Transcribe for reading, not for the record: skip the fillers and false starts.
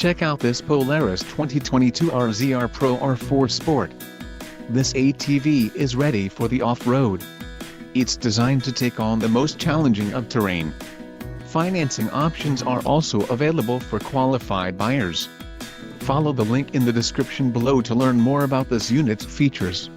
Check out this Polaris 2022 RZR Pro R4 Sport. This ATV is ready for the off-road. It's designed to take on the most challenging of terrain. Financing options are also available for qualified buyers. Follow the link in the description below to learn more about this unit's features.